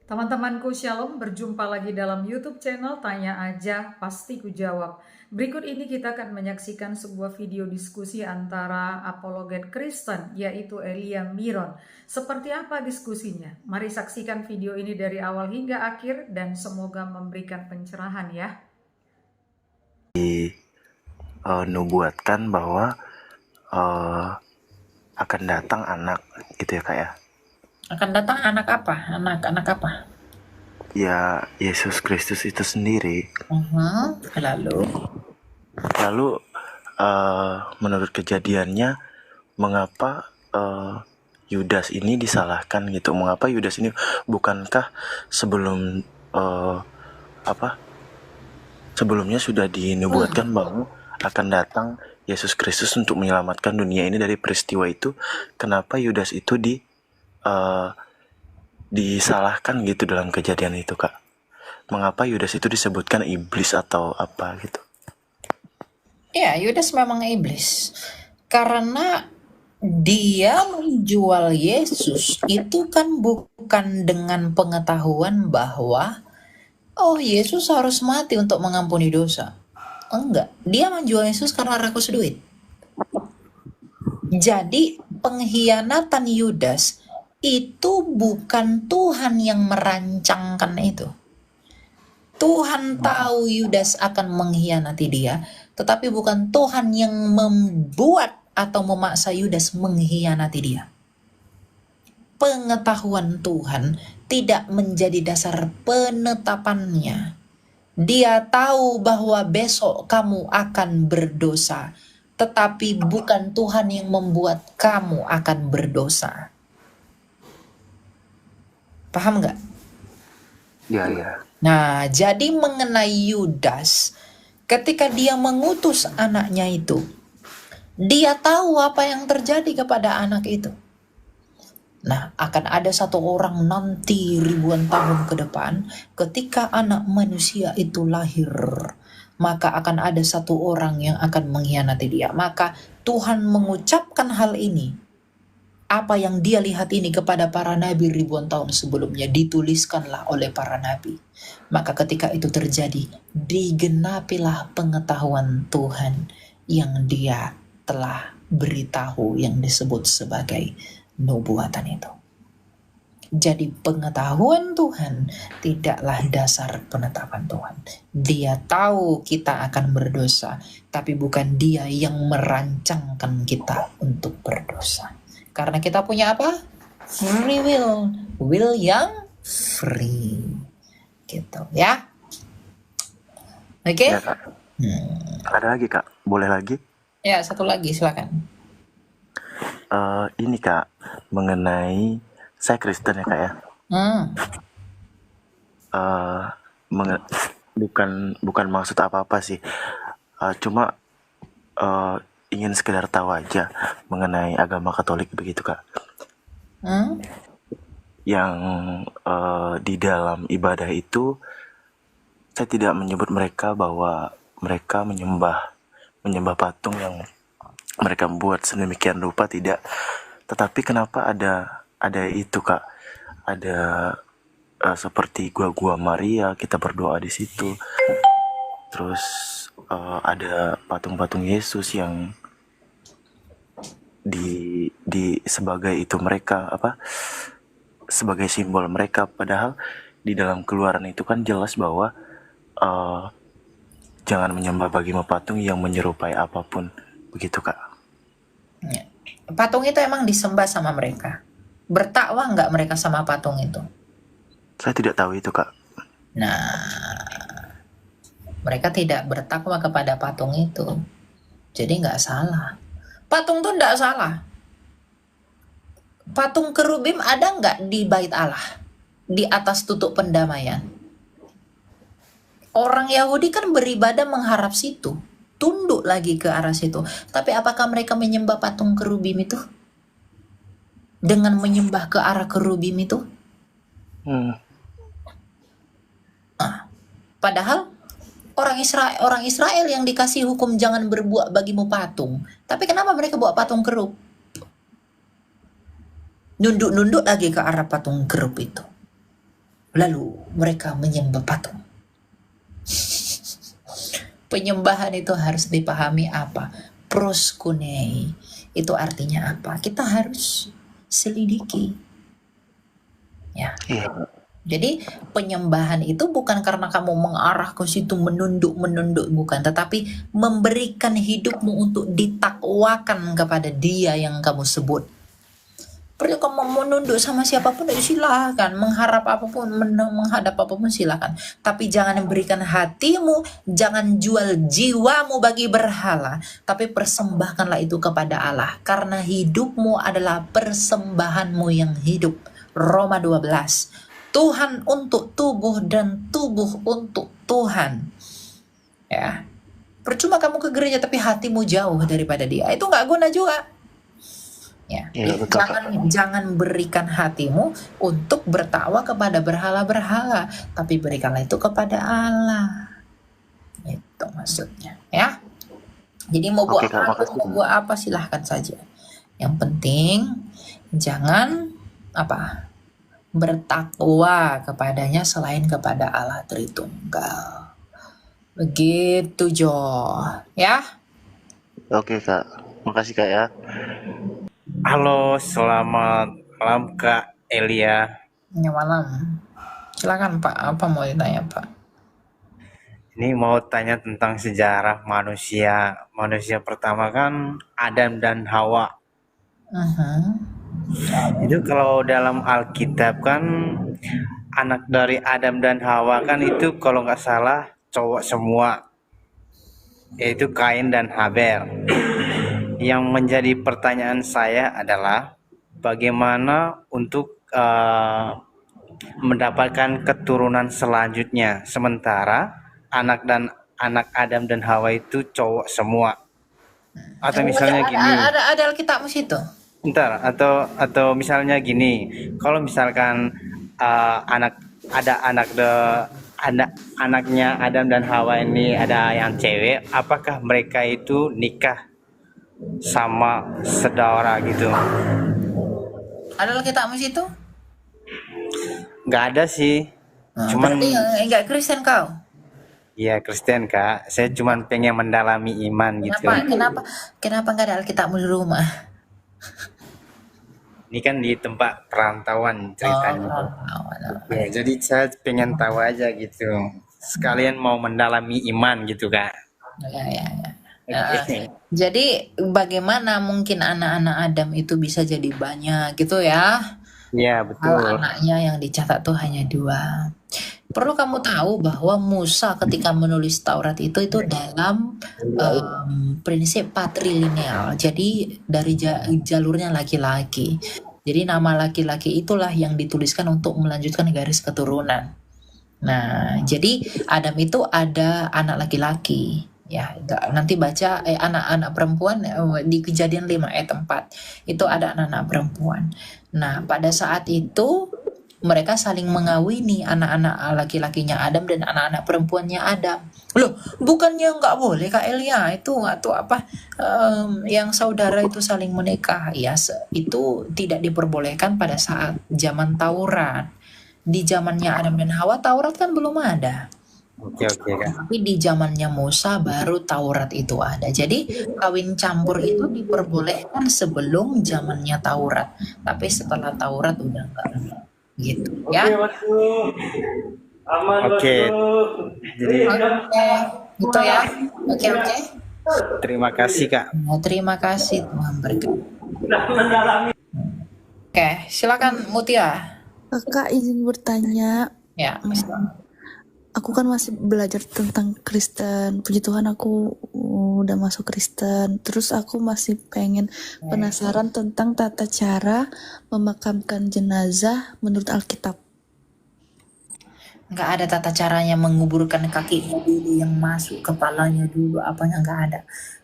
Teman-temanku Shalom, berjumpa lagi dalam YouTube channel Tanya Aja Pasti Kujawab. Berikut ini kita akan menyaksikan sebuah video diskusi antara apologet Kristen, yaitu Elia Miron. Seperti apa diskusinya? Mari saksikan video ini dari awal hingga akhir dan semoga memberikan pencerahan ya. Nubuatkan bahwa akan datang anak gitu ya Kak ya. Akan datang anak apa? Anak apa? Ya Yesus Kristus itu sendiri. Lalu menurut kejadiannya mengapa Yudas ini disalahkan gitu? Mengapa Yudas ini, bukankah sebelumnya sudah dinubuatkan bahwa akan datang Yesus Kristus untuk menyelamatkan dunia ini dari peristiwa itu? Kenapa Yudas itu disalahkan gitu dalam kejadian itu Kak? Mengapa Yudas itu disebutkan iblis atau apa gitu? Ya, Yudas memang iblis. Karena dia menjual Yesus itu kan bukan dengan pengetahuan bahwa Yesus harus mati untuk mengampuni dosa. Enggak, dia menjual Yesus karena rakus duit. Jadi pengkhianatan Yudas itu bukan Tuhan yang merancangkan itu. Tuhan tahu Yudas akan mengkhianati dia, tetapi bukan Tuhan yang membuat atau memaksa Yudas mengkhianati dia. Pengetahuan Tuhan tidak menjadi dasar penetapannya. Dia tahu bahwa besok kamu akan berdosa, tetapi bukan Tuhan yang membuat kamu akan berdosa. Paham nggak? Ya. Nah, jadi mengenai Yudas, ketika dia mengutus anaknya itu, dia tahu apa yang terjadi kepada anak itu. Nah, akan ada satu orang nanti ribuan tahun ke depan, ketika anak manusia itu lahir, maka akan ada satu orang yang akan mengkhianati dia. Maka Tuhan mengucapkan hal ini. Apa yang dia lihat ini kepada para nabi ribuan tahun sebelumnya dituliskanlah oleh para nabi. Maka ketika itu terjadi, digenapilah pengetahuan Tuhan yang dia telah beritahu yang disebut sebagai nubuatan itu. Jadi pengetahuan Tuhan tidaklah dasar penetapan Tuhan. Dia tahu kita akan berdosa, tapi bukan dia yang merancangkan kita untuk berdosa. Karena kita punya apa? Free will. Will yang free. Gitu ya. Oke? Ya, Kak. Ada lagi Kak? Boleh lagi? Ya, satu lagi silakan. Ini Kak, mengenai, saya Kristen ya Kak ya. Bukan maksud apa-apa sih. Cuma ingin sekedar tahu aja mengenai agama Katolik begitu Kak. Yang di dalam ibadah itu saya tidak menyebut mereka bahwa mereka menyembah patung yang mereka buat sedemikian rupa, tidak. Tetapi kenapa ada itu Kak? Ada seperti gua Maria, kita berdoa di situ. Terus ada patung-patung Yesus yang di sebagai itu mereka sebagai simbol mereka, padahal di dalam Keluaran itu kan jelas bahwa jangan menyembah bagi patung yang menyerupai apapun, begitu Kak. Ya. Patung itu emang disembah sama mereka. Bertakwah nggak mereka sama patung itu? Saya tidak tahu itu Kak. Nah, mereka tidak bertakwa kepada patung itu, jadi nggak salah. Patung tuh nggak salah. Patung kerubim ada nggak di bait Allah? Di atas tutup pendamaian. Orang Yahudi kan beribadah mengharap situ. Tunduk lagi ke arah situ. Tapi apakah mereka menyembah patung kerubim itu? dengan menyembah ke arah kerubim itu? Hmm. Padahal orang Israel yang dikasih hukum jangan berbuat bagimu patung. Tapi kenapa mereka buat patung kerub? Nunduk-nunduk lagi ke arah patung kerub itu. Lalu mereka menyembah patung. Penyembahan itu harus dipahami apa? Proskunei. Itu artinya apa? Kita harus selidiki. Ya. Iya. Jadi penyembahan itu bukan karena kamu mengarah ke situ menunduk bukan, tetapi memberikan hidupmu untuk ditakwakan kepada Dia yang kamu sebut. Perlu kamu menunduk sama siapapun silahkan, mengharap apapun, menghadap apapun silahkan. Tapi jangan berikan hatimu, jangan jual jiwamu bagi berhala, tapi persembahkanlah itu kepada Allah, karena hidupmu adalah persembahanmu yang hidup. Roma 12. Tuhan untuk tubuh dan tubuh untuk Tuhan. Ya. Percuma kamu ke gereja tapi hatimu jauh daripada Dia. Itu nggak guna juga. Ya. Iya, betul, Kak. Jangan berikan hatimu untuk bertakwa kepada berhala-berhala, tapi berikanlah itu kepada Allah. Itu maksudnya, ya. Jadi mau buat Oke, Kak, apa, makasih. mau buat apa silahkan saja. Yang penting jangan bertakwa kepadanya selain kepada Allah Tritunggal. Begitu Jo, ya. Oke, Kak. Makasih, Kak, ya. Halo, selamat malam Kak Elia. Ya malam. Silakan Pak, apa mau ditanya Pak? Ini mau tanya tentang sejarah manusia. Manusia pertama kan Adam dan Hawa. Itu kalau dalam Alkitab kan anak dari Adam dan Hawa kan itu kalau nggak salah cowok semua, yaitu Kain dan Habel. Yang menjadi pertanyaan saya adalah bagaimana untuk mendapatkan keturunan selanjutnya, sementara anak Adam dan Hawa itu cowok semua. Atau misalnya gini, Ada Alkitabmu situ. bentar, atau misalnya gini, kalau misalkan anaknya Adam dan Hawa ini ada yang cewek, apakah mereka itu nikah sama saudara gitu? Ada Alkitabmu situ? Nggak ada sih. Cuman Berarti enggak Kristen kau. ya Kristen Kak, saya cuman pengen mendalami iman gitu. Kenapa enggak ada Alkitabmu di rumah? Ini kan di tempat perantauan ceritanya. Ya, jadi saya pengen tahu aja gitu. Sekalian mau mendalami iman gitu Kak. Ya. Oke. Jadi bagaimana mungkin anak-anak Adam itu bisa jadi banyak gitu ya? Iya Kalau betul. anaknya yang dicatat tuh hanya 2. Perlu kamu tahu bahwa Musa ketika menulis Taurat itu dalam prinsip patrilineal. Jadi dari jalurnya laki-laki. Jadi nama laki-laki itulah yang dituliskan untuk melanjutkan garis keturunan. Nah, jadi Adam itu ada anak laki-laki. Ya, nanti baca anak-anak perempuan di Kejadian 5 ayat 4. Itu ada anak-anak perempuan. Nah, pada saat itu mereka saling mengawini anak-anak laki-lakinya Adam dan anak-anak perempuannya Adam. Loh, bukannya nggak boleh Kak Elia? Itu atau apa yang saudara itu saling menikah? Ya, itu tidak diperbolehkan pada saat zaman Taurat. Di zamannya Adam dan Hawa Taurat kan belum ada. Oke Kak. Tapi di zamannya Musa baru Taurat itu ada. Jadi kawin campur itu diperbolehkan sebelum zamannya Taurat. Tapi setelah Taurat udah enggak. Gitu ya. Oke. Jadi Gitu ya. Oke. terima kasih Kak. Nah, terima kasih Tuhan berkati. Oke, silakan Mutia. Kakak izin bertanya, Ya. aku kan masih belajar tentang Kristen. Puji Tuhan aku udah masuk Kristen. Terus aku masih penasaran tentang tata cara memakamkan jenazah menurut Alkitab. Nggak ada tata caranya menguburkan kakinya dulu, yang masuk kepalanya dulu, apanya nggak ada.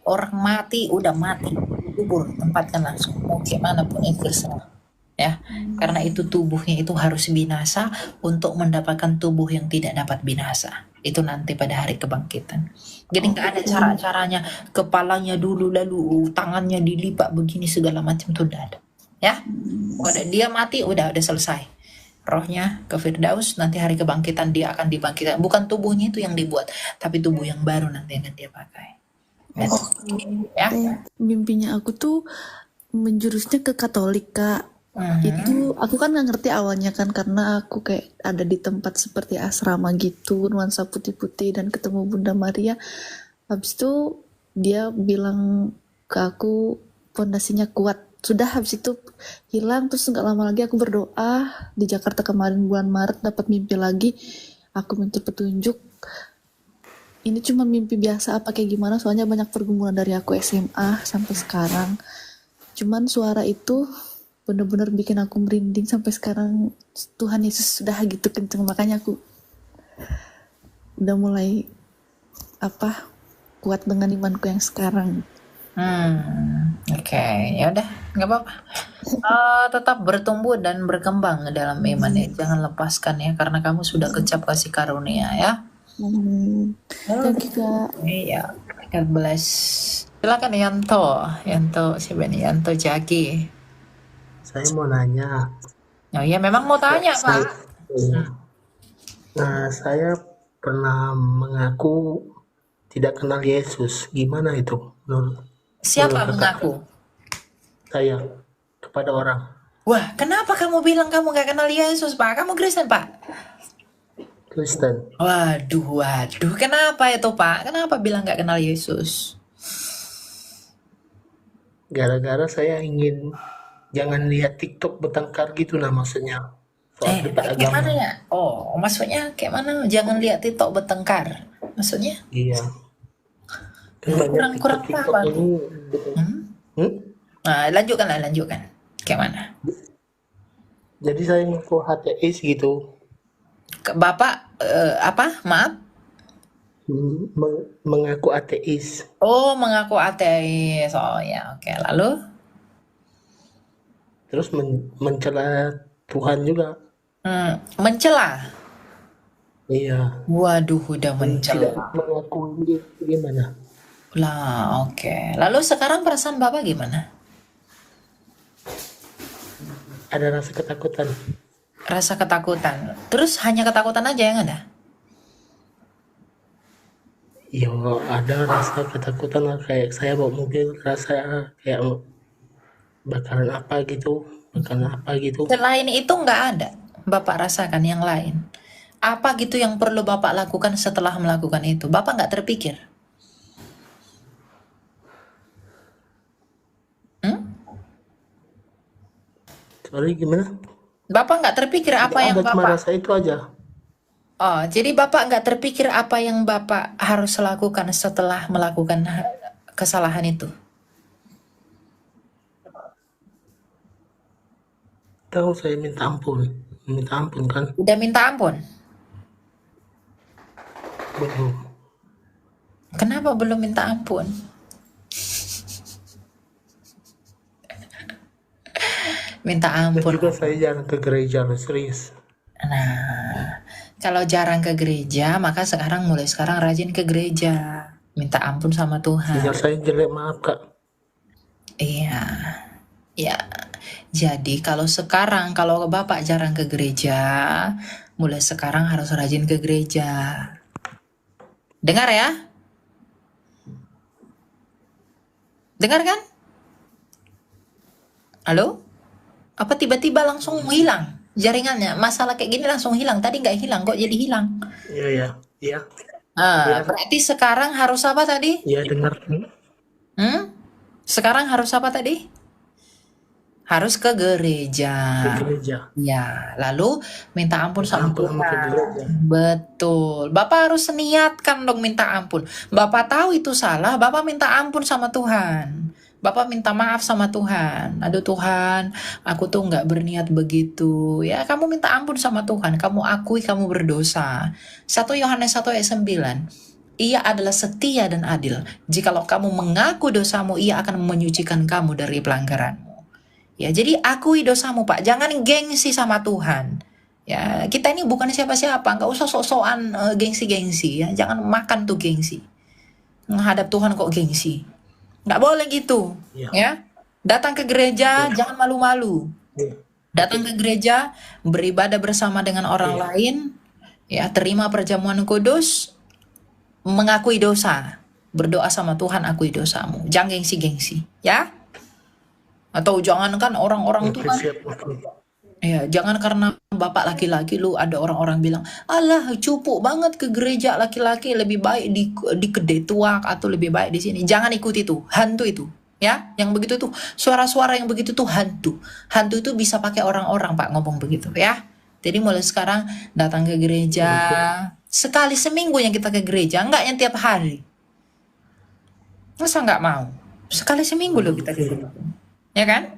Orang mati udah mati, kubur tempatkan langsung. Mau gimana pun itu terserah. ya. Karena itu tubuhnya itu harus binasa untuk mendapatkan tubuh yang tidak dapat binasa. Itu nanti pada hari kebangkitan. Jadi nggak ada cara-caranya kepalanya dulu lalu tangannya dilipat begini segala macam tuh udah ada. Ya, udah dia mati udah selesai. Rohnya ke Firdaus, nanti hari kebangkitan dia akan dibangkitkan. Bukan tubuhnya itu yang dibuat, tapi tubuh yang baru nanti yang dia pakai. Gitu. Ya. Mimpinya aku tuh menjurusnya ke Katolik, Kak. Itu aku kan nggak ngerti awalnya kan, karena aku kayak ada di tempat seperti asrama gitu, nuansa putih-putih dan ketemu Bunda Maria. Habis itu dia bilang ke aku pondasinya kuat. Sudah habis itu hilang, terus nggak lama lagi aku berdoa di Jakarta kemarin bulan Maret dapat mimpi lagi. Aku minta petunjuk. Ini cuma mimpi biasa apa kayak gimana? Soalnya banyak pergumulan dari aku SMA sampai sekarang. Cuman suara itu bener-bener bikin aku merinding sampai sekarang. Tuhan Yesus sudah gitu kenceng, makanya aku udah mulai kuat dengan imanku yang sekarang. Oke, ya udah nggak apa-apa. Tetap bertumbuh dan berkembang dalam iman ya. Jangan lepaskan ya, karena kamu sudah kecap kasih karunia ya. Thank you, Kak. Iya, God bless. Silakan Yanto siapa nih? Yanto Jaki. Saya mau nanya, Oh iya, memang mau tanya Pak. saya pernah mengaku tidak kenal Yesus. Gimana itu menurut Siapa Kakak? mengaku? Saya kepada orang Wah, kenapa kamu bilang kamu nggak kenal Yesus, Pak? Kamu Kristen, Pak? Kristen? Waduh, kenapa itu, Pak? Kenapa bilang nggak kenal Yesus? Gara-gara saya ingin jangan lihat TikTok bertengkar gitu nah maksudnya. Soal debat Kayak agama. mana ya? Oh, maksudnya kayak mana? Jangan lihat TikTok bertengkar. Maksudnya? Iya. Kan banyak Kurang TikTok paham. ini. Nah, lanjutkan. Kayak mana? Jadi saya ngaku HTS gitu. Bapak, Maaf? Mengaku ateis. Oh, mengaku ateis. Oh ya, oke. Lalu? Terus mencela Tuhan juga. Mencela. Iya. Waduh, udah Tidak mencela. mengakui gimana? Lah, oke. Lalu sekarang perasaan Bapak gimana? Ada rasa ketakutan. Rasa ketakutan. Terus hanya ketakutan aja yang ada? Ya ada rasa ketakutan lah, kayak saya bawa mobil rasa kayak bakalan apa gitu. Selain itu nggak ada Bapak rasakan yang lain? Apa gitu yang perlu Bapak lakukan setelah melakukan itu? Bapak nggak terpikir? Sorry gimana? Bapak nggak terpikir apa yang Ada cuma Bapak... rasa itu aja. Oh, jadi Bapak nggak terpikir apa yang Bapak harus lakukan setelah melakukan kesalahan itu? Tahu saya minta ampun kan? Udah minta ampun? Belum. Kenapa belum minta ampun? Minta Dan ampun. juga saya jarang ke gereja loh, serius. Nah, kalau jarang ke gereja, maka mulai sekarang rajin ke gereja. Minta ampun sama Tuhan. Sinyal saya jelek, maaf Kak. Iya. Ya. Jadi kalau Bapak jarang ke gereja, mulai sekarang harus rajin ke gereja. Dengar ya? Dengar kan? Halo? Apa tiba-tiba langsung hilang jaringannya? Masalah kayak gini langsung hilang. Tadi nggak hilang, kok jadi hilang? Iya. Berarti sekarang harus apa tadi? Iya dengar. Sekarang harus apa tadi? Harus ke gereja. Ke gereja. Ya, lalu minta ampun sama Ampun sama ke Tuhan. gereja. Betul. Bapak harus niatkan dong minta ampun. Bapak tahu itu salah, Bapak minta ampun sama Tuhan. Bapak minta maaf sama Tuhan. Aduh Tuhan, aku tuh nggak berniat begitu. Ya, kamu minta ampun sama Tuhan. Kamu akui kamu berdosa. 1 Yohanes 1 ayat 9. Ia adalah setia dan adil. Jikalau kamu mengaku dosamu, ia akan menyucikan kamu dari pelanggaranmu. Ya, jadi akui dosamu, Pak. Jangan gengsi sama Tuhan. Ya, kita ini bukan siapa-siapa, nggak usah sok-sokan gengsi-gengsi ya. Jangan makan tuh gengsi. Menghadap Tuhan kok gengsi. Nggak boleh gitu, Iya. ya. Datang ke gereja, jangan malu-malu. Iya. Datang ke gereja, beribadah bersama dengan orang Iya. lain, ya, terima perjamuan kudus, mengakui dosa. Berdoa sama Tuhan, akui dosamu. Jangan gengsi-gengsi, ya. Atau jangan kan orang-orang tuh Oke, kan, siap. Oke. ya, jangan karena bapak laki-laki lu ada orang-orang bilang, alah cupu banget ke gereja laki-laki, lebih baik di kedai tuak atau lebih baik di sini. Jangan ikuti itu, hantu itu. Ya, yang begitu tuh suara-suara yang begitu tuh hantu. Hantu itu bisa pakai orang-orang, Pak, ngomong begitu ya. Jadi mulai sekarang datang ke gereja sekali seminggu yang kita ke gereja, enggak yang tiap hari. Masa nggak mau? Sekali seminggu loh kita ke gereja. Ya kan?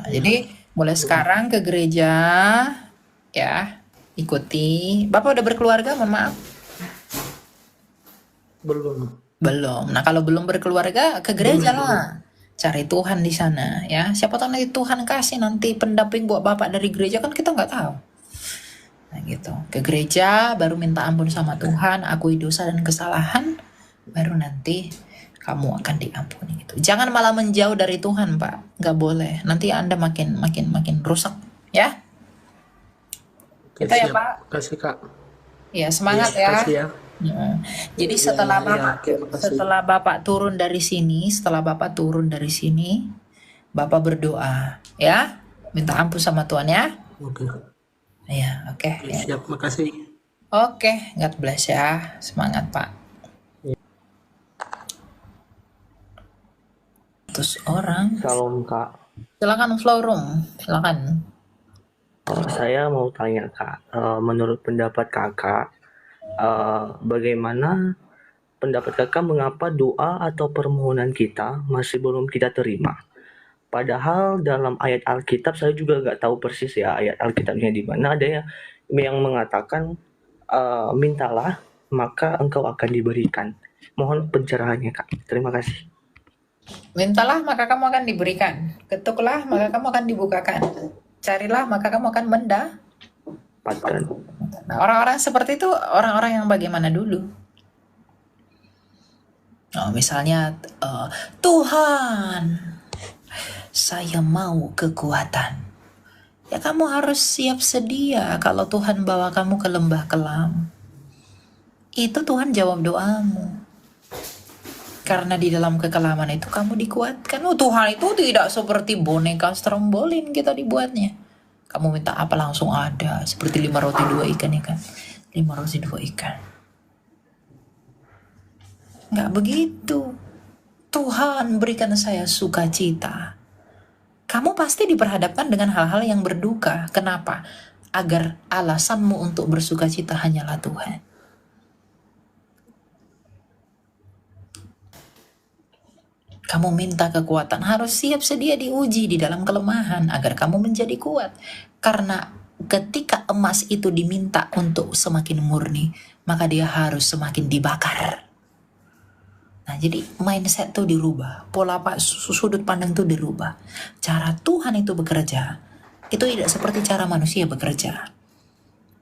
Jadi mulai sekarang ke gereja ya, ikuti. Bapak udah berkeluarga, mohon maaf. Belum. Belum. Nah, kalau belum berkeluarga ke gereja lah. Cari Tuhan di sana ya. Siapa tahu nanti Tuhan kasih nanti pendamping buat Bapak dari gereja, kan kita nggak tahu. Nah, gitu. Ke gereja baru minta ampun sama Tuhan, akui dosa dan kesalahan, baru nanti kamu akan diampuni gitu. Jangan malah menjauh dari Tuhan, Pak. Nggak boleh. Nanti Anda makin rusak, ya. Oke, Kita ya, siap. Pak. Kasih, Kak. Ya, semangat Iya, ya. kasih ya. Ya. Jadi Iya, setelah iya, Bapak oke, makasih. setelah Bapak turun dari sini, Bapak berdoa, ya. Minta ampun sama Tuhan ya. Oke. Ya, oke. Oke, Ya. siap. Makasih. Oke, God bless ya. Semangat, Pak. Terus orang, Shalom Kak. silakan flow room, silakan. Saya mau tanya Kak, menurut pendapat Kakak, bagaimana pendapat Kakak mengapa doa atau permohonan kita masih belum kita terima? Padahal dalam ayat Alkitab saya juga nggak tahu persis ya ayat Alkitabnya di mana, ada yang mengatakan mintalah maka engkau akan diberikan. Mohon pencerahannya Kak. Terima kasih. Mintalah maka kamu akan diberikan. Ketuklah maka kamu akan dibukakan. Carilah maka kamu akan Patkan. Nah, orang-orang seperti itu orang-orang yang bagaimana dulu? Oh, misalnya Tuhan, saya mau kekuatan. Ya kamu harus siap sedia kalau Tuhan bawa kamu ke lembah kelam. Itu Tuhan jawab doamu. Karena di dalam kekelaman itu kamu dikuatkan. Oh, Tuhan itu tidak seperti boneka strombolin kita dibuatnya. Kamu minta apa langsung ada. Seperti 5 roti 2 ikan ya kan. 5 roti 2 ikan. Nggak begitu. Tuhan berikan saya sukacita. Kamu pasti diperhadapkan dengan hal-hal yang berduka. Kenapa? Agar alasanmu untuk bersukacita hanyalah Tuhan. Kamu minta kekuatan, harus siap sedia diuji di dalam kelemahan agar kamu menjadi kuat. Karena ketika emas itu diminta untuk semakin murni, maka dia harus semakin dibakar. Nah, jadi mindset tuh dirubah, pola sudut pandang tuh dirubah. Cara Tuhan itu bekerja, itu tidak seperti cara manusia bekerja.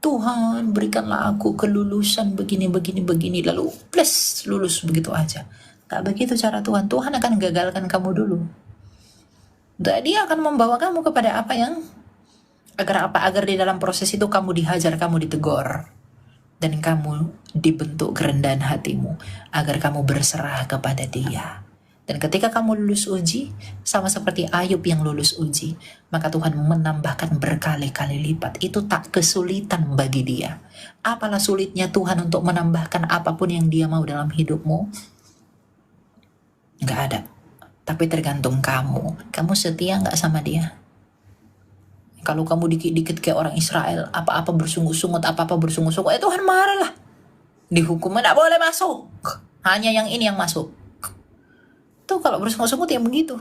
Tuhan berikanlah aku kelulusan begini, lalu plus lulus begitu aja. Gak begitu cara Tuhan. Tuhan akan gagalkan kamu dulu. Dia akan membawa kamu kepada apa yang agar di dalam proses itu kamu dihajar, kamu ditegur, dan kamu dibentuk kerendahan hatimu agar kamu berserah kepada Dia. Dan ketika kamu lulus uji, sama seperti Ayub yang lulus uji, maka Tuhan menambahkan berkali-kali lipat. Itu tak kesulitan bagi Dia. Apalah sulitnya Tuhan untuk menambahkan apapun yang Dia mau dalam hidupmu? Nggak ada. Tapi tergantung kamu. Kamu setia nggak sama Dia? Kalau kamu dikit-dikit kayak orang Israel, apa-apa bersungut-sungut, Tuhan marah lah. Dihukum, nggak boleh masuk. Hanya yang ini yang masuk. Tuh kalau bersungut-sungut yang begitu.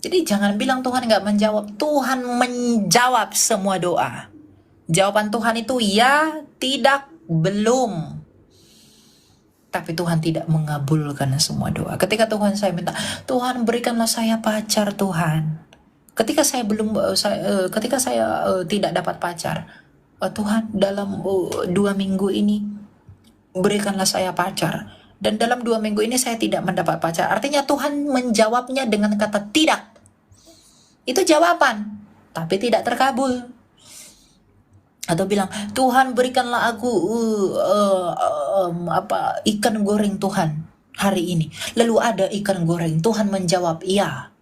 Jadi jangan bilang Tuhan nggak menjawab. Tuhan menjawab semua doa. Jawaban Tuhan itu ya, tidak, belum. Tapi Tuhan tidak mengabulkan semua doa. Ketika Tuhan saya minta, Tuhan berikanlah saya pacar Tuhan. Ketika saya tidak dapat pacar, Tuhan dalam 2 minggu ini berikanlah saya pacar. Dan dalam 2 minggu ini saya tidak mendapat pacar. Artinya Tuhan menjawabnya dengan kata tidak. Itu jawaban, tapi tidak terkabul. Atau bilang, Tuhan berikanlah aku ikan goreng Tuhan hari ini. Lalu ada ikan goreng, Tuhan menjawab iya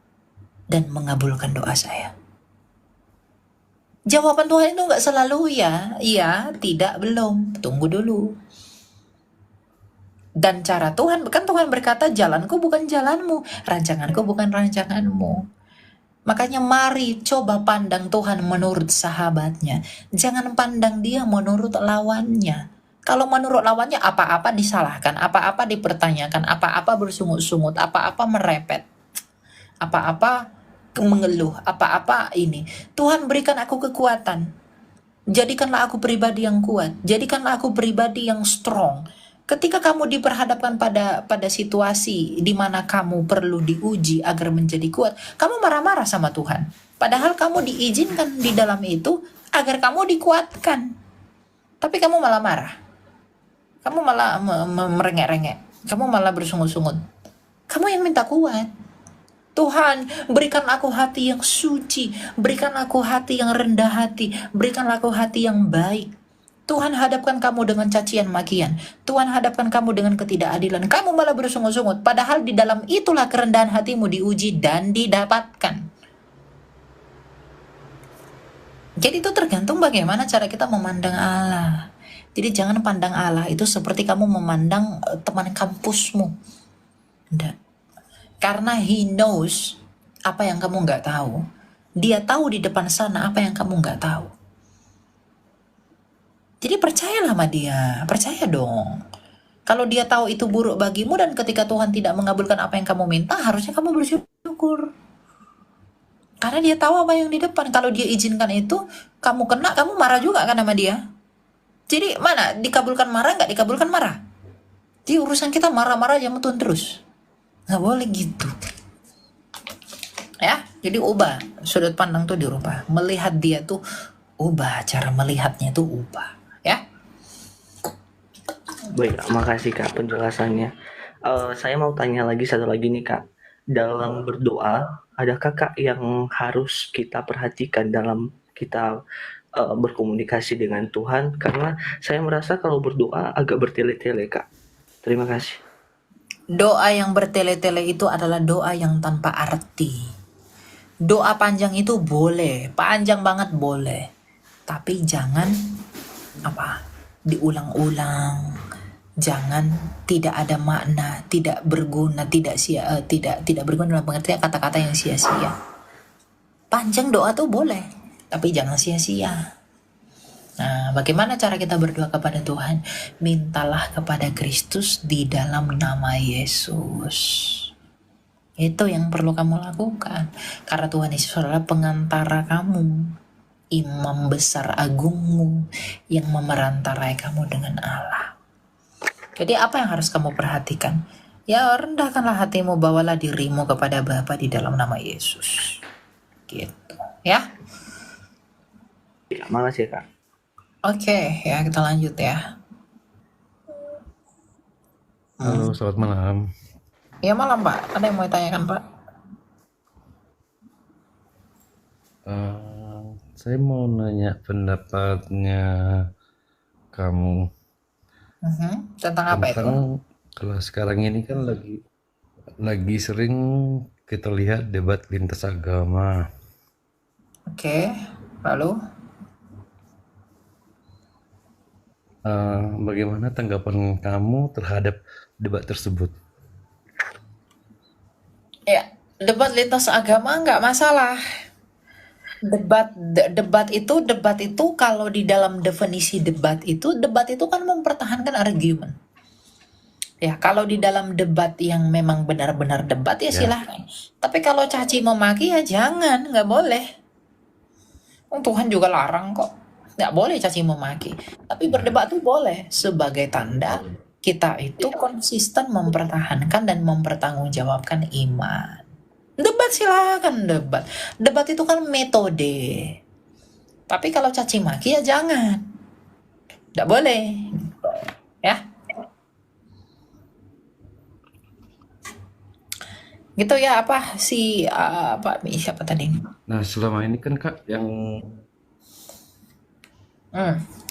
dan mengabulkan doa saya. Jawaban Tuhan itu nggak selalu ya, iya, tidak, belum, tunggu dulu. Dan cara Tuhan, kan Tuhan berkata, jalanku bukan jalanmu, rancanganku bukan rancanganmu. Makanya mari coba pandang Tuhan menurut sahabatnya. Jangan pandang dia menurut lawannya. Kalau menurut lawannya apa-apa disalahkan, apa-apa dipertanyakan, apa-apa bersungut-sungut, apa-apa merepet, apa-apa mengeluh, apa-apa ini. Tuhan berikan aku kekuatan. Jadikanlah aku pribadi yang kuat. Jadikanlah aku pribadi yang strong. Ketika kamu diperhadapkan pada situasi di mana kamu perlu diuji agar menjadi kuat, kamu marah-marah sama Tuhan. Padahal kamu diizinkan di dalam itu agar kamu dikuatkan. Tapi kamu malah marah. Kamu malah merengek-rengek. Kamu malah bersungut-sungut. Kamu yang minta kuat. Tuhan, berikan aku hati yang suci. Berikan aku hati yang rendah hati. Berikan aku hati yang baik. Tuhan hadapkan kamu dengan cacian makian. Tuhan hadapkan kamu dengan ketidakadilan. Kamu malah bersungut-sungut. Padahal di dalam itulah kerendahan hatimu diuji dan didapatkan. Jadi itu tergantung bagaimana cara kita memandang Allah. Jadi jangan pandang Allah itu seperti kamu memandang teman kampusmu. Enggak. Karena He knows apa yang kamu nggak tahu. Dia tahu di depan sana apa yang kamu nggak tahu. Jadi percayalah sama dia, percaya dong. Kalau dia tahu itu buruk bagimu dan ketika Tuhan tidak mengabulkan apa yang kamu minta, harusnya kamu bersyukur. Karena dia tahu apa yang di depan. Kalau dia izinkan itu, kamu kena, kamu marah juga kan sama dia. Jadi mana? Dikabulkan marah, nggak dikabulkan marah. Jadi urusan kita marah-marah aja metun terus. Nggak boleh gitu. Ya, jadi ubah. Sudut pandang tuh dirubah. Melihat dia tuh ubah. Cara melihatnya tuh ubah. Ya. Baik, makasih Kak penjelasannya. Saya mau tanya lagi satu lagi nih Kak. Dalam berdoa, adakah Kak yang harus kita perhatikan dalam kita berkomunikasi dengan Tuhan? Karena saya merasa kalau berdoa agak bertele-tele Kak. Terima kasih. Doa yang bertele-tele itu adalah doa yang tanpa arti. Doa panjang itu boleh, panjang banget boleh. Tapi jangan diulang-ulang. Jangan tidak ada makna, tidak berguna, tidak berguna dalam pengertian kata-kata yang sia-sia. Panjang doa tuh boleh, tapi jangan sia-sia. Nah, bagaimana cara kita berdoa kepada Tuhan? Mintalah kepada Kristus di dalam nama Yesus. Itu yang perlu kamu lakukan. Karena Tuhan Yesus adalah pengantara kamu, imam besar agungmu yang memerantarai kamu dengan Allah. Jadi apa yang harus kamu perhatikan? Ya, rendahkanlah hatimu, bawalah dirimu kepada Bapa di dalam nama Yesus. Gitu, ya. Makasih Kak. Oke, ya kita lanjut ya. Halo, selamat malam. Ya malam Pak, ada yang mau ditanyakan Pak? Saya mau nanya pendapatnya kamu Tentang apa itu? tentang kalau sekarang ini kan lagi sering kita lihat debat lintas agama. Oke, lalu? Bagaimana tanggapan kamu terhadap debat tersebut? Ya, debat lintas agama nggak masalah. Debat itu kalau di dalam definisi debat itu kan mempertahankan argumen. Ya, kalau di dalam debat yang memang benar-benar debat ya silahkan. Tapi kalau caci memaki ya jangan, nggak boleh. Tuhan juga larang kok. Nggak boleh caci memaki. Tapi berdebat tuh boleh sebagai tanda kita itu konsisten mempertahankan dan mempertanggungjawabkan iman. Debat silakan debat. Debat itu kan metode. Tapi kalau caci maki ya jangan. Tidak boleh. Ya. Gitu ya, apa si Pak siapa tadi? Nah, selama ini kan Kak yang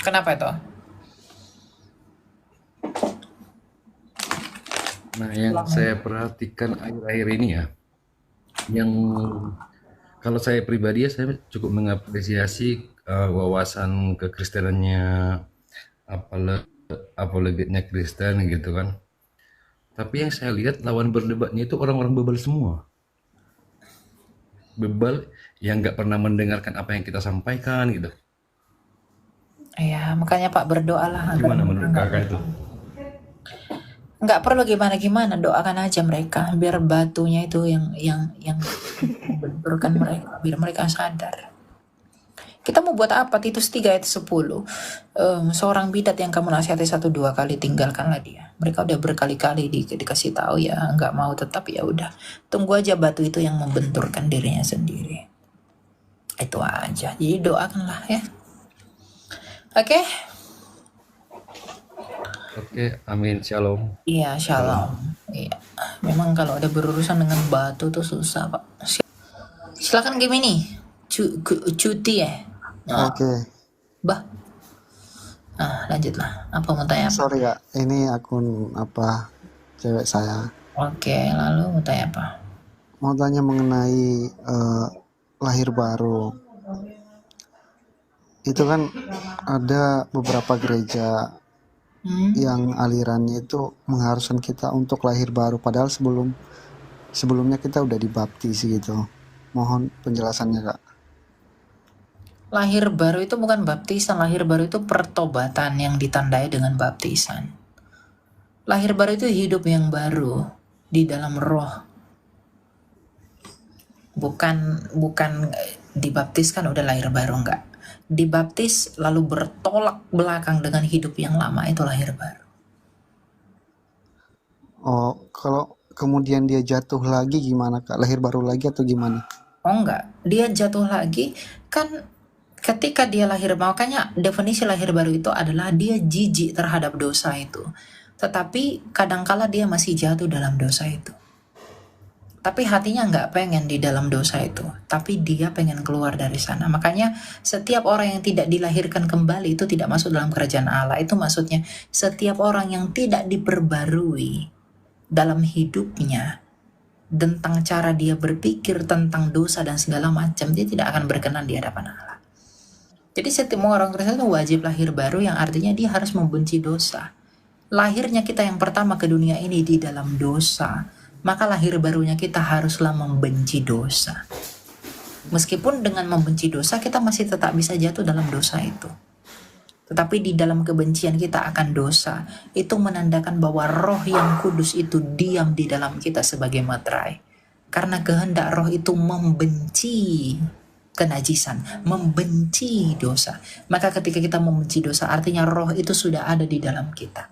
Kenapa itu? nah yang saya perhatikan akhir-akhir ini ya, yang kalau saya pribadi ya saya cukup mengapresiasi wawasan kekristenannya apologetnya Kristen gitu kan. Tapi yang saya lihat lawan berdebatnya itu orang-orang bebal semua. Bebal yang nggak pernah mendengarkan apa yang kita sampaikan gitu. Ya, makanya Pak berdoalah agar Gimana mereka menurut Kakak itu? nggak perlu gimana-gimana, doakan aja mereka biar batunya itu yang membenturkan mereka, biar mereka sadar. Kita mau buat apa? Titus 3 ayat 10. Seorang bidat yang kamu nasihati 1-2 kali, tinggalkanlah dia. Mereka udah berkali-kali dikasih tahu ya, nggak mau tetap, ya udah. Tunggu aja batu itu yang membenturkan dirinya sendiri. Itu aja. Jadi doakanlah ya. Oke? Oke, amin, shalom. Iya, shalom. Iya. Memang kalau ada berurusan dengan batu tuh susah, Pak. Silakan Gemini. Cuti ya. Nah, Oke, Bah. Lanjutlah. Apa mau tanya apa? sorry Kak, ini akun cewek saya. Oke, lalu mau tanya apa? Mau tanya mengenai lahir baru. Itu kan ada beberapa gereja yang alirannya itu mengharuskan kita untuk lahir baru, padahal sebelumnya kita udah dibaptis gitu. Mohon penjelasannya Kak. Lahir baru itu bukan baptisan, lahir baru itu pertobatan yang ditandai dengan baptisan. Lahir baru itu hidup yang baru di dalam roh. Bukan dibaptiskan udah lahir baru, enggak. Dibaptis lalu bertolak belakang dengan hidup yang lama, itu lahir baru. Oh, kalau kemudian dia jatuh lagi gimana Kak? Lahir baru lagi atau gimana? Oh enggak, dia jatuh lagi kan ketika dia lahir, makanya definisi lahir baru itu adalah dia jijik terhadap dosa itu. Tetapi kadangkala dia masih jatuh dalam dosa itu. Tapi hatinya nggak pengen di dalam dosa itu. Tapi dia pengen keluar dari sana. Makanya setiap orang yang tidak dilahirkan kembali itu tidak masuk dalam kerajaan Allah. Itu maksudnya setiap orang yang tidak diperbarui dalam hidupnya tentang cara dia berpikir tentang dosa dan segala macam, dia tidak akan berkenan di hadapan Allah. Jadi setiap orang Kristen itu wajib lahir baru, yang artinya dia harus membenci dosa. Lahirnya kita yang pertama ke dunia ini di dalam dosa, maka lahir barunya kita haruslah membenci dosa. Meskipun dengan membenci dosa kita masih tetap bisa jatuh dalam dosa itu. Tetapi di dalam kebencian kita akan dosa, itu menandakan bahwa roh yang kudus itu diam di dalam kita sebagai materai. Karena kehendak roh itu membenci kenajisan, membenci dosa. Maka ketika kita membenci dosa, artinya roh itu sudah ada di dalam kita.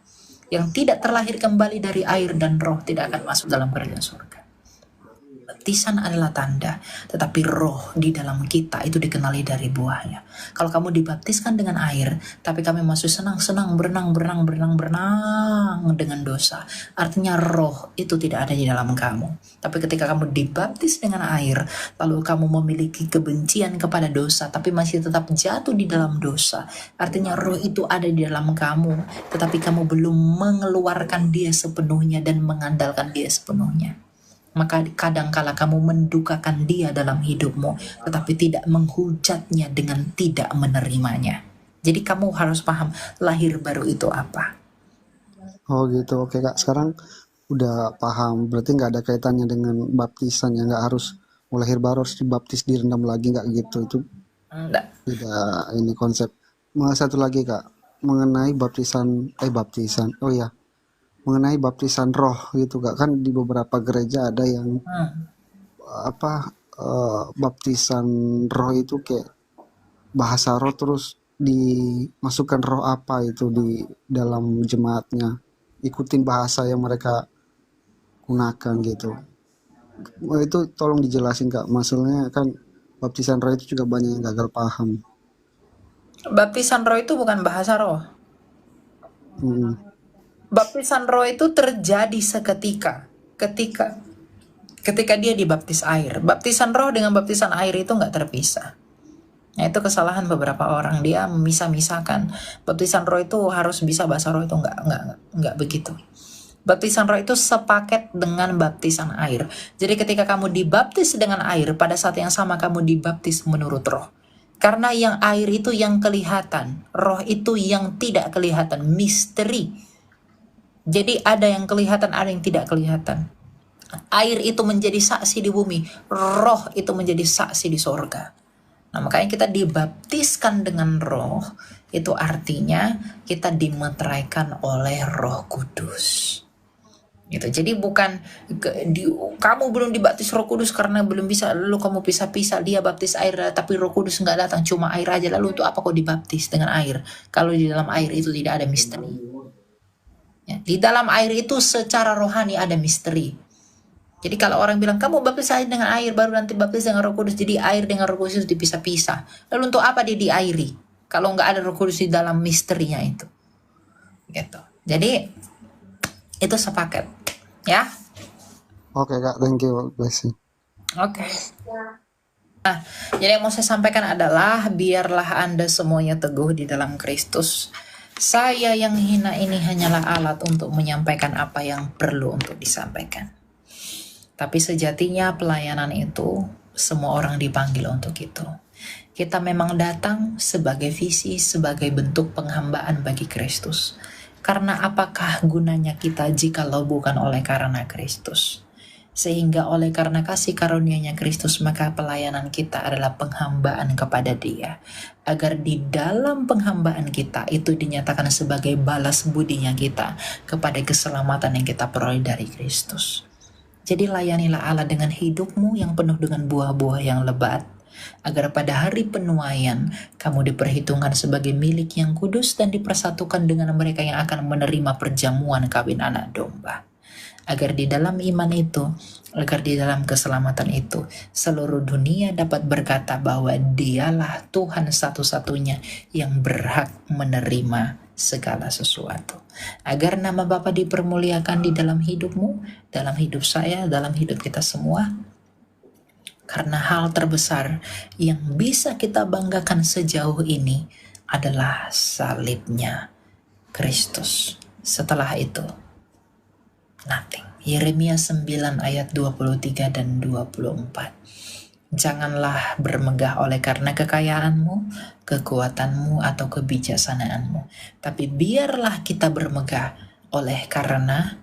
Yang tidak terlahir kembali dari air dan roh tidak akan masuk dalam kerajaan surga. Baptisan adalah tanda, tetapi roh di dalam kita itu dikenali dari buahnya. Kalau kamu dibaptiskan dengan air, tapi kami masih senang-senang berenang dengan dosa, artinya roh itu tidak ada di dalam kamu. Tapi ketika kamu dibaptis dengan air, lalu kamu memiliki kebencian kepada dosa, tapi masih tetap jatuh di dalam dosa, artinya roh itu ada di dalam kamu, tetapi kamu belum mengeluarkan dia sepenuhnya dan mengandalkan dia sepenuhnya. Maka kadangkala kamu mendukakan dia dalam hidupmu, tetapi tidak menghujatnya dengan tidak menerimanya. Jadi kamu harus paham lahir baru itu apa. Oh gitu, oke Kak. Sekarang udah paham. Berarti nggak ada kaitannya dengan baptisan ya, nggak harus lahir baru harus dibaptis direndam lagi, nggak gitu. Itu Enggak. tidak ini konsep. Satu lagi Kak, mengenai baptisan. Oh iya, mengenai baptisan roh gitu Kak. Kan di beberapa gereja ada yang baptisan roh itu kayak bahasa roh terus dimasukkan roh apa itu di dalam jemaatnya. ikutin bahasa yang mereka gunakan gitu. Itu tolong dijelasin Kak, maksudnya kan baptisan roh itu juga banyak yang gagal paham. Baptisan roh itu bukan bahasa roh. Hmm. Baptisan roh itu terjadi seketika, ketika dia dibaptis air. Baptisan roh dengan baptisan air itu nggak terpisah. Nah, itu kesalahan beberapa orang, dia memisah-misahkan. Baptisan roh itu harus bisa bahasa roh, itu nggak begitu. Baptisan roh itu sepaket dengan baptisan air. Jadi ketika kamu dibaptis dengan air, pada saat yang sama kamu dibaptis menurut roh. Karena yang air itu yang kelihatan, roh itu yang tidak kelihatan, misteri. Jadi ada yang kelihatan, ada yang tidak kelihatan. Air itu menjadi saksi di bumi, roh itu menjadi saksi di sorga. Nah, makanya kita dibaptiskan dengan roh, itu artinya kita dimeteraikan oleh Roh Kudus. Gitu. Jadi bukan kamu belum dibaptis Roh Kudus karena belum bisa, lalu kamu pisah-pisah, dia baptis air tapi Roh Kudus nggak datang, cuma air aja. Lalu itu apa kok dibaptis dengan air? Kalau di dalam air itu tidak ada misteri. Ya, di dalam air itu secara rohani ada misteri. Jadi kalau orang bilang kamu baptis air dengan air baru nanti baptis dengan Roh Kudus, jadi air dengan Roh Kudus dipisah-pisah. Lalu untuk apa dia diairi kalau nggak ada Roh Kudus di dalam misterinya itu? Gitu. Jadi itu sepaket, ya. Oke Kak, thank you, blessing. Oke. Nah, jadi yang mau saya sampaikan adalah biarlah Anda semuanya teguh di dalam Kristus. Saya yang hina ini hanyalah alat untuk menyampaikan apa yang perlu untuk disampaikan. Tapi sejatinya pelayanan itu semua orang dipanggil untuk itu. Kita memang datang sebagai visi, sebagai bentuk penghambaan bagi Kristus. Karena apakah gunanya kita jikalau bukan oleh karena Kristus? Sehingga oleh karena kasih karunia-Nya Kristus, maka pelayanan kita adalah penghambaan kepada Dia. Agar di dalam penghambaan kita itu dinyatakan sebagai balas budinya kita kepada keselamatan yang kita peroleh dari Kristus. Jadi layanilah Allah dengan hidupmu yang penuh dengan buah-buah yang lebat, agar pada hari penuaian kamu diperhitungkan sebagai milik yang kudus dan dipersatukan dengan mereka yang akan menerima perjamuan kawin anak domba. Agar di dalam iman itu, agar di dalam keselamatan itu, seluruh dunia dapat berkata bahwa Dialah Tuhan satu-satunya yang berhak menerima segala sesuatu. Agar nama Bapa dipermuliakan di dalam hidupmu, dalam hidup saya, dalam hidup kita semua. Karena hal terbesar yang bisa kita banggakan sejauh ini adalah salibnya Kristus. Setelah itu, nothing. Yeremia 9 ayat 23 dan 24. Janganlah bermegah oleh karena kekayaanmu, kekuatanmu, atau kebijaksanaanmu. Tapi biarlah kita bermegah oleh karena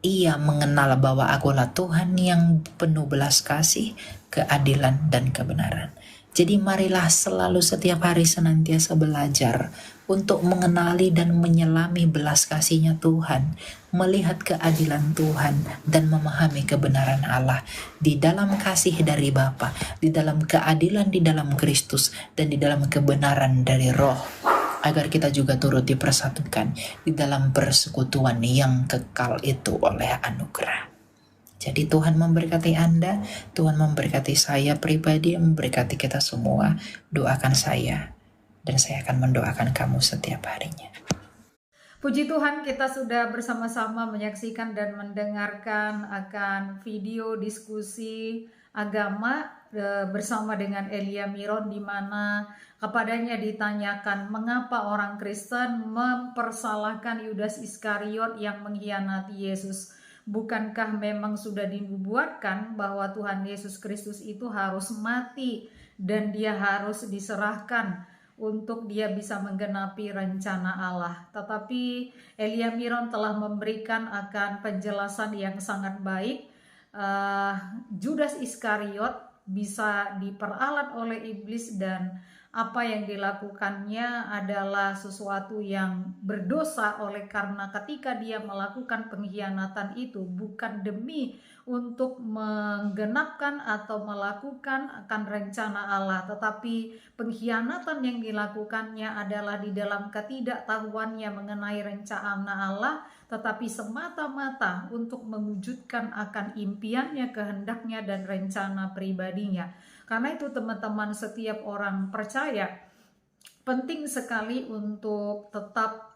Ia mengenal bahwa Akulah Tuhan yang penuh belas kasih, keadilan, dan kebenaran. Jadi marilah selalu setiap hari senantiasa belajar untuk mengenali dan menyelami belas kasih-Nya Tuhan, melihat keadilan Tuhan, dan memahami kebenaran Allah di dalam kasih dari Bapa, di dalam keadilan di dalam Kristus, dan di dalam kebenaran dari Roh, agar kita juga turut dipersatukan di dalam persekutuan yang kekal itu oleh anugerah. Jadi Tuhan memberkati Anda, Tuhan memberkati saya pribadi, memberkati kita semua. Doakan saya, dan saya akan mendoakan kamu setiap harinya. Puji Tuhan, kita sudah bersama-sama menyaksikan dan mendengarkan akan video diskusi agama bersama dengan Elia Miron, di mana kepadanya ditanyakan mengapa orang Kristen mempersalahkan Yudas Iskariot yang mengkhianati Yesus. Bukankah memang sudah dinubuatkan bahwa Tuhan Yesus Kristus itu harus mati dan dia harus diserahkan untuk dia bisa menggenapi rencana Allah. Tetapi Elia Miron telah memberikan akan penjelasan yang sangat baik. Judas Iskariot bisa diperalat oleh iblis dan apa yang dilakukannya adalah sesuatu yang berdosa, oleh karena ketika dia melakukan pengkhianatan itu bukan demi untuk menggenapkan atau melakukan akan rencana Allah, tetapi pengkhianatan yang dilakukannya adalah di dalam ketidaktahuannya mengenai rencana Allah, tetapi semata-mata untuk mewujudkan akan impiannya, kehendaknya, dan rencana pribadinya. Karena itu teman-teman, setiap orang percaya penting sekali untuk tetap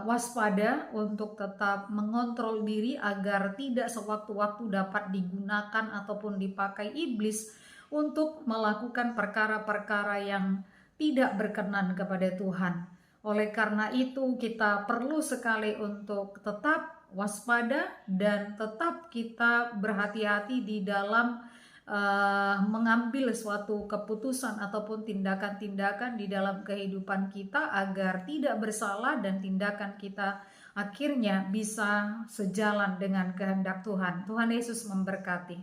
waspada, untuk tetap mengontrol diri agar tidak sewaktu-waktu dapat digunakan ataupun dipakai iblis untuk melakukan perkara-perkara yang tidak berkenan kepada Tuhan. Oleh karena itu kita perlu sekali untuk tetap waspada dan tetap kita berhati-hati di dalam mengambil suatu keputusan ataupun tindakan-tindakan di dalam kehidupan kita agar tidak bersalah dan tindakan kita akhirnya bisa sejalan dengan kehendak Tuhan. Tuhan Yesus memberkati.